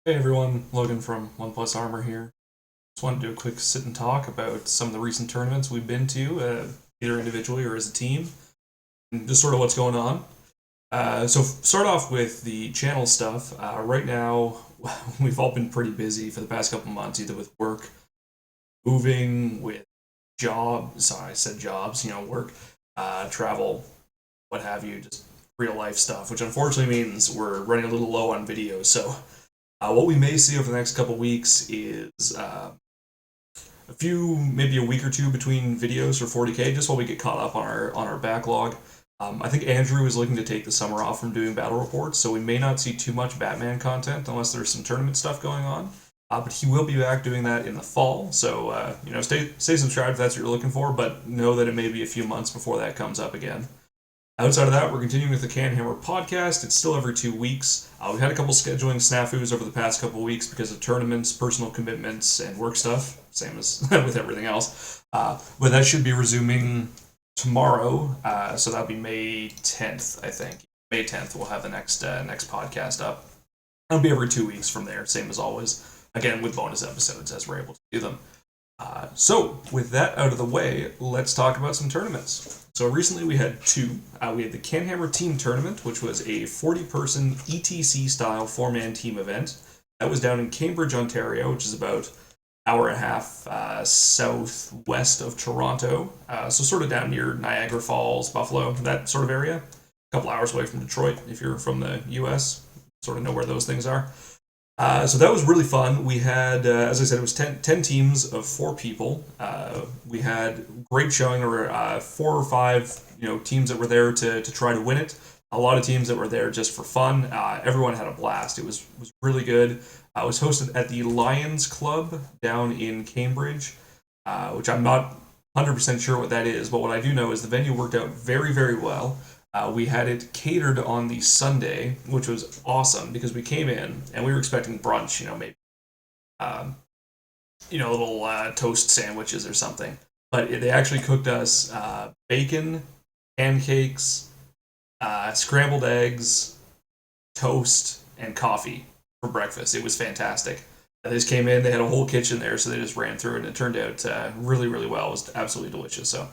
Hey everyone, Logan from OnePlus Armour here. Just wanted to do a quick sit and talk about some of the recent tournaments we've been to, either individually or as a team, and just sort of what's going on. Start off with the channel stuff. Right now, we've all been pretty busy for the past couple months, either with work, moving, with jobs. Sorry, I said jobs. Work, travel, what have you, just real life stuff. Which unfortunately means we're running a little low on videos. What we may see over the next couple weeks is maybe a week or two between videos for 40k, just while we get caught up on our backlog. I think Andrew is looking to take the summer off from doing battle reports, so we may not see too much Batman content unless there's some tournament stuff going on. But he will be back doing that in the fall, so stay subscribed if that's what you're looking for. But know that it may be a few months before that comes up again. Outside of that, we're continuing with the CanHammer podcast. It's still every 2 weeks. We've had a couple scheduling snafus over the past couple weeks because of tournaments, personal commitments, and work stuff. Same as with everything else. But that should be resuming tomorrow. So that'll be May 10th, I think. May 10th, we'll have the next podcast up. It'll be every 2 weeks from there, same as always. Again, with bonus episodes as we're able to do them. With that out of the way, let's talk about some tournaments. So recently we had two. We had the CanHammer Team Tournament, which was a 40-person ETC-style 4-man team event. That was down in Cambridge, Ontario, which is about an hour and a half southwest of Toronto. So sort of down near Niagara Falls, Buffalo, that sort of area. A couple hours away from Detroit if you're from the US. Sort of know where those things are. So that was really fun. We had, as I said, it was 10 teams of 4 people. We had great showing. There were 4 or 5 teams that were there to try to win it. A lot of teams that were there just for fun. Everyone had a blast. It was really good. It was hosted at the Lions Club down in Cambridge, which I'm not 100% sure what that is, but what I do know is the venue worked out very, very well. We had it catered on the Sunday, which was awesome because we came in and we were expecting brunch, maybe, little toast sandwiches or something. But they actually cooked us bacon, pancakes, scrambled eggs, toast, and coffee for breakfast. It was fantastic. They just came in, they had a whole kitchen there, so they just ran through it, and it turned out really, really well. It was absolutely delicious. So,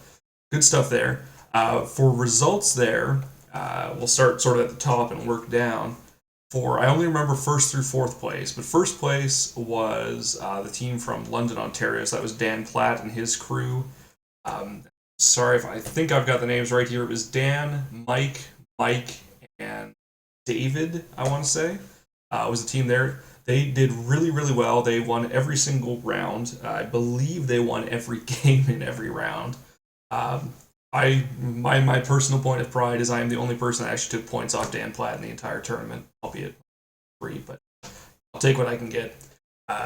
good stuff there. For results there, we'll start sort of at the top and work down. I only remember first through fourth place, but first place was the team from London, Ontario. So that was Dan Platt and his crew. Sorry if I think I've got the names right here. It was Dan, Mike, and David, I want to say, was the team there. They did really, really well. They won every single round. I believe they won every game in every round. My personal point of pride is I am the only person that actually took points off Dan Platt in the entire tournament, albeit free, but I'll take what I can get.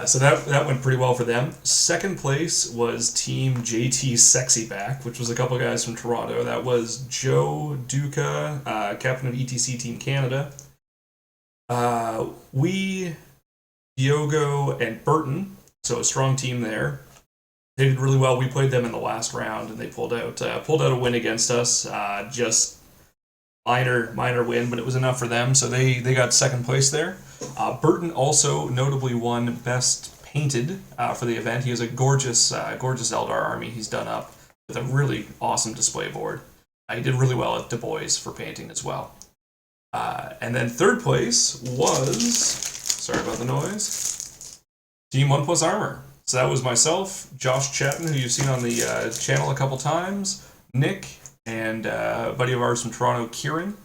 So that went pretty well for them. Second place was Team JT Sexy Back, which was a couple guys from Toronto. That was Joe Duca, captain of ETC Team Canada. Diogo, and Burton, so a strong team there. They did really well. We played them in the last round, and they pulled out a win against us. Just minor win, but it was enough for them. So they got second place there. Burton also notably won Best Painted for the event. He has a gorgeous Eldar army he's done up with a really awesome display board. He did really well at Du Bois for painting as well. And then third place was, sorry about the noise, Team OnePlus Armour. So that was myself, Josh Chatton, who you've seen on the channel a couple times, Nick, and a buddy of ours from Toronto, Kieran.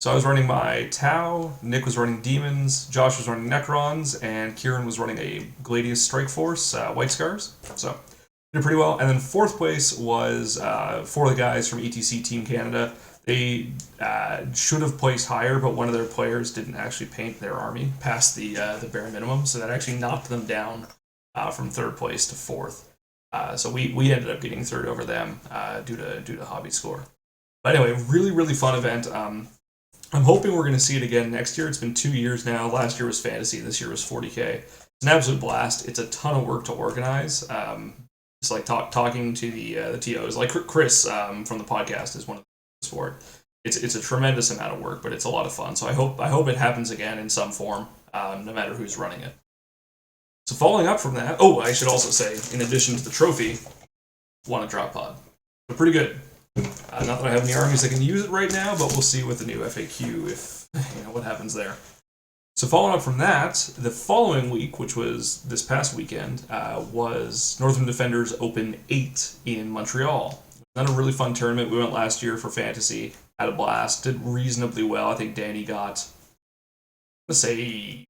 So I was running my Tau, Nick was running Demons, Josh was running Necrons, and Kieran was running a Gladius Strike Force, White Scars. So did pretty well. And then fourth place was 4 of the guys from ETC Team Canada. They should have placed higher, but one of their players didn't actually paint their army past the bare minimum, so that actually knocked them down from third place to fourth. So we ended up getting third over them due to hobby score. But anyway, really, really fun event. I'm hoping we're going to see it again next year. It's been 2 years now. Last year was Fantasy. This year was 40K. It's an absolute blast. It's a ton of work to organize. It's like talking to the TOs. Like Chris from the podcast is one of the for it. It's a tremendous amount of work, but it's a lot of fun. So I hope it happens again in some form. no matter who's running it. So following up from that, oh, I should also say, in addition to the trophy, won a drop pod. So pretty good. Not that I have any armies that can use it right now, but we'll see with the new FAQ if what happens there. So following up from that, the following week, which was this past weekend, was Northern Defenders Open 8 in Montreal. Another really fun tournament. We went last year for Fantasy, had a blast, did reasonably well. I think Danny got, let's say,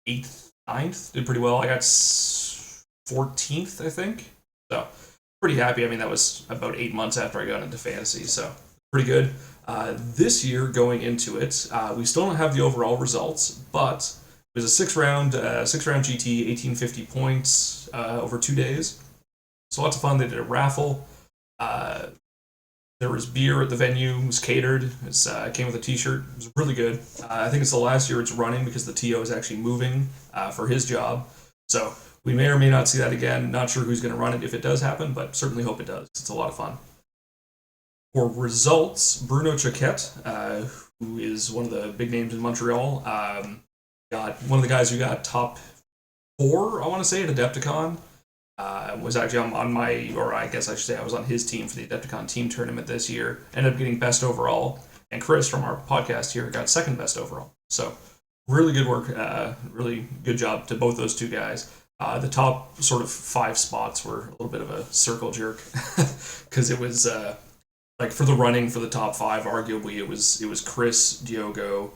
8th, 9th, did pretty well. I got 14th, I think. So pretty happy. I mean, that was about 8 months after I got into Fantasy, so pretty good. This year, going into it, we still don't have the overall results, but it was a 6-round GT, 1850 points over 2 days. So lots of fun. They did a raffle. There was beer at the venue. It was catered. It came with a T-shirt. It was really good. I think it's the last year it's running because the TO is actually moving for his job. So we may or may not see that again. Not sure who's going to run it if it does happen, but certainly hope it does. It's a lot of fun. For results, Bruno Choquette, who is one of the big names in Montreal, got one of the guys who got top 4, I want to say, at Adepticon. Was actually on my, or I guess I should say I was on his team for the Adepticon team tournament this year. Ended up getting best overall. And Chris from our podcast here got second best overall. So really good work, really good job to both those two guys. The top sort of 5 spots were a little bit of a circle jerk because it was like for the running for the top 5, arguably it was Chris, Diogo,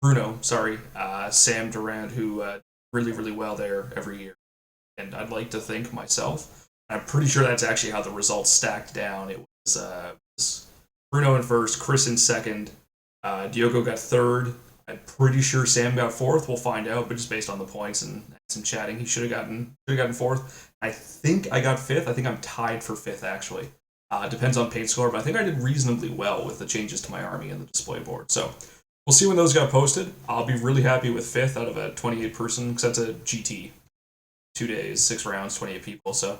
Bruno, Sam Durant, who really, really well there every year. And I'd like to think myself, I'm pretty sure that's actually how the results stacked down. It was Bruno in first, Chris in second, Diogo got third. I'm pretty sure Sam got 4th. We'll find out, but just based on the points and some chatting, he should have gotten 4th. I think I got 5th. I think I'm tied for 5th, actually. Depends on paint score, but I think I did reasonably well with the changes to my army and the display board. So we'll see when those got posted. I'll be really happy with 5th out of a 28-person, because that's a GT. 2 days, 6 rounds, 28 people. So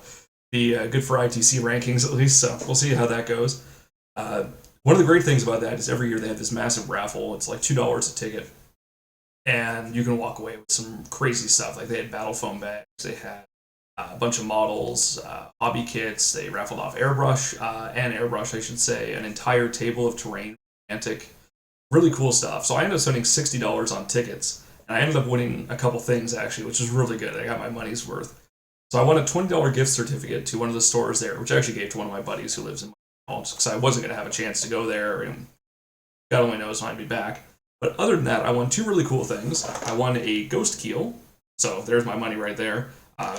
be good for ITC rankings at least. So we'll see how that goes. One of the great things about that is every year they have this massive raffle. It's like $2 a ticket. And you can walk away with some crazy stuff. Like they had battle foam bags. They had a bunch of models, hobby kits. They raffled off airbrush, I should say, an entire table of terrain, antique. Really cool stuff. So I ended up spending $60 on tickets. And I ended up winning a couple things, actually, which is really good. I got my money's worth. So I won a $20 gift certificate to one of the stores there, which I actually gave to one of my buddies who lives in Montreal, because I wasn't going to have a chance to go there, and God only knows when I'd be back. But other than that, I won 2 really cool things. I won a Ghost Keel, so there's my money right there,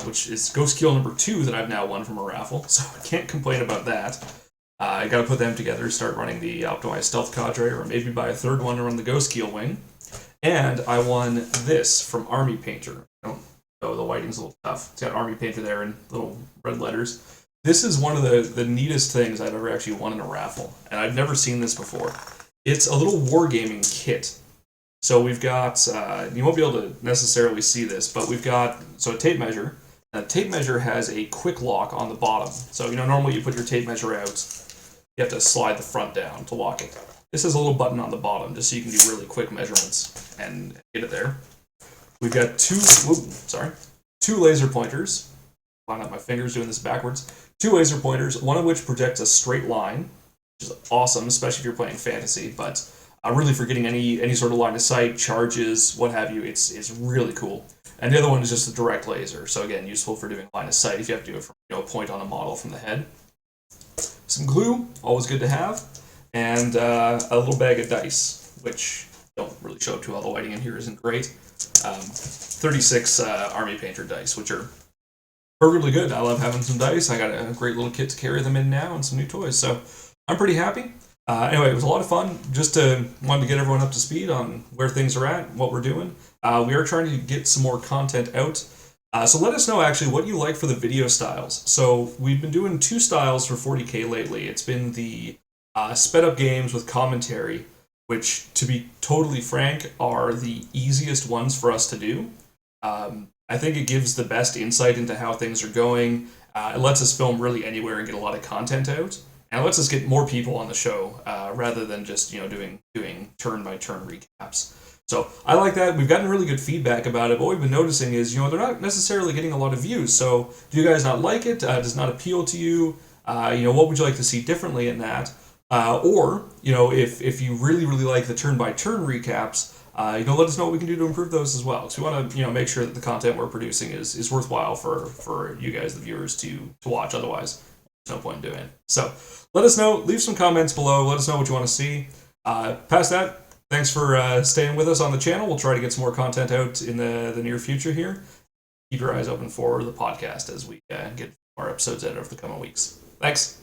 which is Ghost Keel number 2 that I've now won from a raffle, so I can't complain about that. I got to put them together, start running the optimized stealth cadre, or maybe buy a 3rd one to run the Ghost Keel wing. And I won this from Army Painter. I don't know, the whiting's a little tough. It's got Army Painter there in little red letters. This is one of the neatest things I've ever actually won in a raffle, and I've never seen this before. It's a little wargaming kit. So we've got, you won't be able to necessarily see this, but we've got, a tape measure. And the tape measure has a quick lock on the bottom. So, normally you put your tape measure out, you have to slide the front down to lock it. This has a little button on the bottom just so you can do really quick measurements and get it there. We've got 2 laser pointers. Line up my fingers doing this backwards. 2 laser pointers, one of which projects a straight line, which is awesome, especially if you're playing fantasy, but really for getting any sort of line of sight, charges, what have you, it's really cool. And the other one is just a direct laser, so again, useful for doing line of sight if you have to do it from a point on a model from the head. Some glue, always good to have. And a little bag of dice, which don't really show up too well. The lighting in here isn't great. 36 Army Painter dice, which are perfectly good. I love having some dice. I got a great little kit to carry them in now and some new toys. So I'm pretty happy. Anyway, it was a lot of fun. Just wanted to get everyone up to speed on where things are at, what we're doing. We are trying to get some more content out. So let us know, actually, what you like for the video styles. So we've been doing 2 styles for 40K lately. It's been the sped up games with commentary, which, to be totally frank, are the easiest ones for us to do. I think it gives the best insight into how things are going. It lets us film really anywhere and get a lot of content out. And it lets us get more people on the show rather than just doing turn-by-turn recaps. So I like that. We've gotten really good feedback about it. What we've been noticing is, they're not necessarily getting a lot of views. So do you guys not like it? Does not appeal to you? What would you like to see differently in that? Or if you really really like the turn-by-turn recaps, let us know what we can do to improve those as well. Because we want to make sure that the content we're producing is worthwhile for you guys, the viewers, to watch. Otherwise, there's no point in doing it. So let us know. Leave some comments below. Let us know what you want to see. Past that, thanks for staying with us on the channel. We'll try to get some more content out in the near future here. Keep your eyes open for the podcast as we get more episodes out over the coming weeks. Thanks.